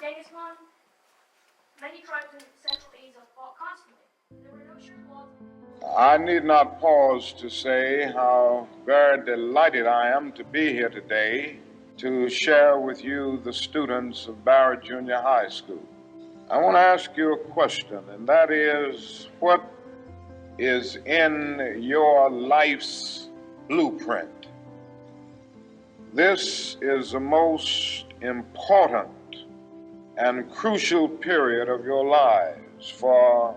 Genghis Khan, many tribes in Central Asia fought constantly. There were no strict laws. I need not pause to say how very delighted I am to be here today to share with you, the students of Barrett Junior High School. I want to ask you a question, and that is, what is in your life's blueprint? This is the most important and crucial period of your lives, for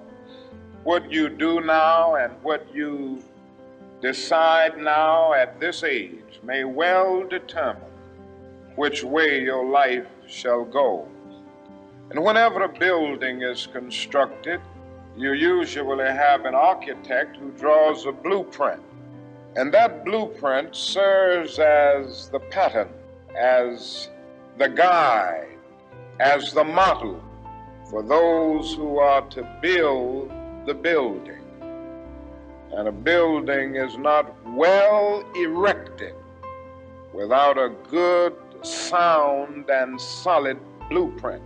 what you do now and what you decide now at this age may well determine which way your life shall go. And whenever a building is constructed, you usually have an architect who draws a blueprint. And that blueprint serves as the pattern, as the guide, as the model for those who are to build the building. And a building is not well erected without a good, sound, and solid blueprint.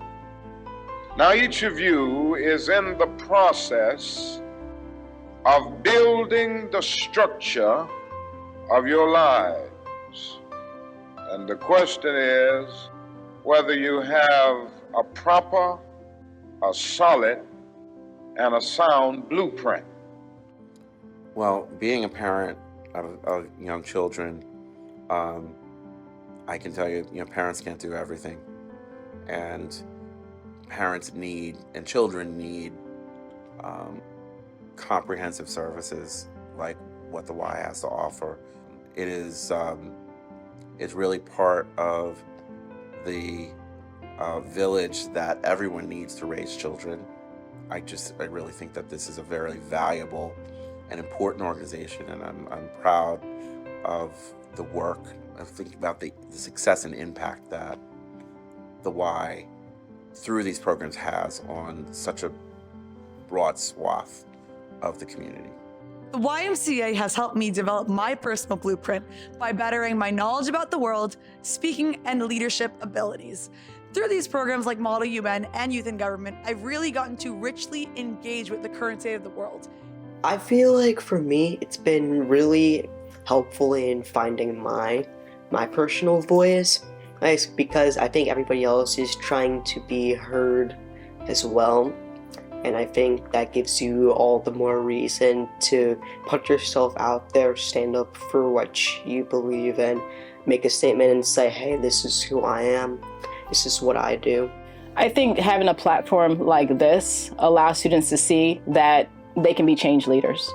Now, each of you is in the process of building the structure of your lives. And the question is whether you have a proper, a solid, and a sound blueprint. Well, being a parent of young children, I can tell you, parents can't do everything. And parents need, and children need, comprehensive services like what the Y has to offer. It is, it's really part of the village that everyone needs to raise children. I really think that this is a very valuable and important organization, and I'm proud of the work. I'm thinking about the success and impact that the Y through these programs has on such a broad swath of the community. The YMCA has helped me develop my personal blueprint by bettering my knowledge about the world, speaking, and leadership abilities. Through these programs like Model UN and Youth in Government, I've really gotten to richly engage with the current state of the world. I feel like for me, it's been really helpful in finding my personal voice, because I think everybody else is trying to be heard as well. And I think that gives you all the more reason to put yourself out there, stand up for what you believe, and make a statement and say, hey, this is who I am. This is what I do. I think having a platform like this allows students to see that they can be change leaders.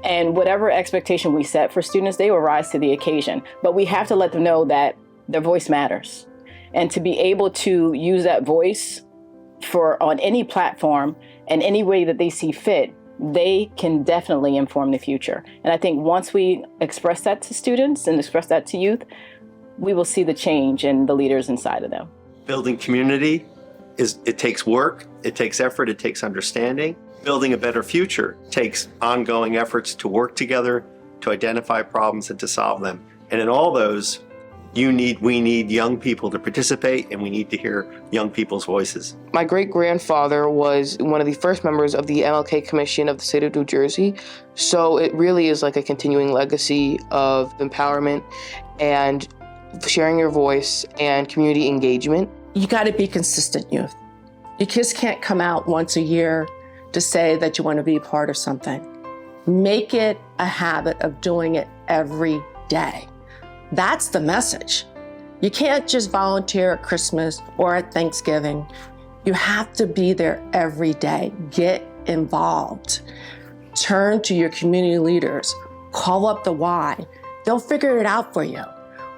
And whatever expectation we set for students, they will rise to the occasion. But we have to let them know that their voice matters. And to be able to use that voice on any platform and any way that they see fit, they can definitely inform the future. And I think once we express that to students and express that to youth, we will see the change in the leaders inside of them. Building community it takes work, it takes effort, it takes understanding. Building a better future takes ongoing efforts to work together, to identify problems and to solve them. And in all those, we need young people to participate, and we need to hear young people's voices. My great-grandfather was one of the first members of the MLK Commission of the state of New Jersey. So it really is like a continuing legacy of empowerment and sharing your voice and community engagement. You got to be consistent, youth. You just can't come out once a year to say that you want to be part of something. Make it a habit of doing it every day. That's the message. You can't just volunteer at Christmas or at Thanksgiving. You have to be there every day. Get involved. Turn to your community leaders. Call up the Y. They'll figure it out for you.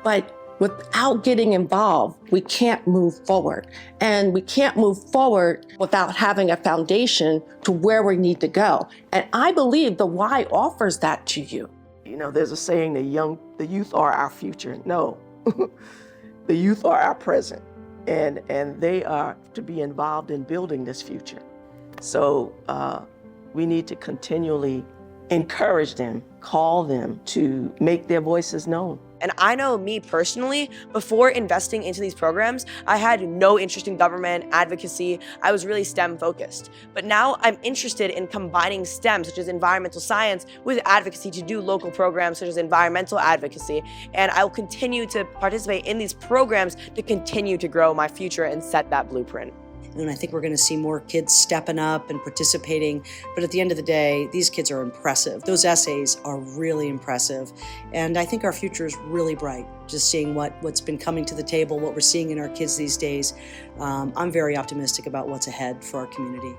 But without getting involved, we can't move forward. And we can't move forward without having a foundation to where we need to go. And I believe the Y offers that to you. You know, there's a saying that the youth are our future. No, the youth are our present, and they are to be involved in building this future. So we need to continually encourage them, call them to make their voices known. And I know me personally, before investing into these programs, I had no interest in government, advocacy. I was really STEM focused. But now I'm interested in combining STEM, such as environmental science, with advocacy to do local programs such as environmental advocacy. And I will continue to participate in these programs to continue to grow my future and set that blueprint. And I think we're going to see more kids stepping up and participating. But at the end of the day, these kids are impressive. Those essays are really impressive. And I think our future is really bright. Just seeing what's been coming to the table, what we're seeing in our kids these days. I'm very optimistic about what's ahead for our community.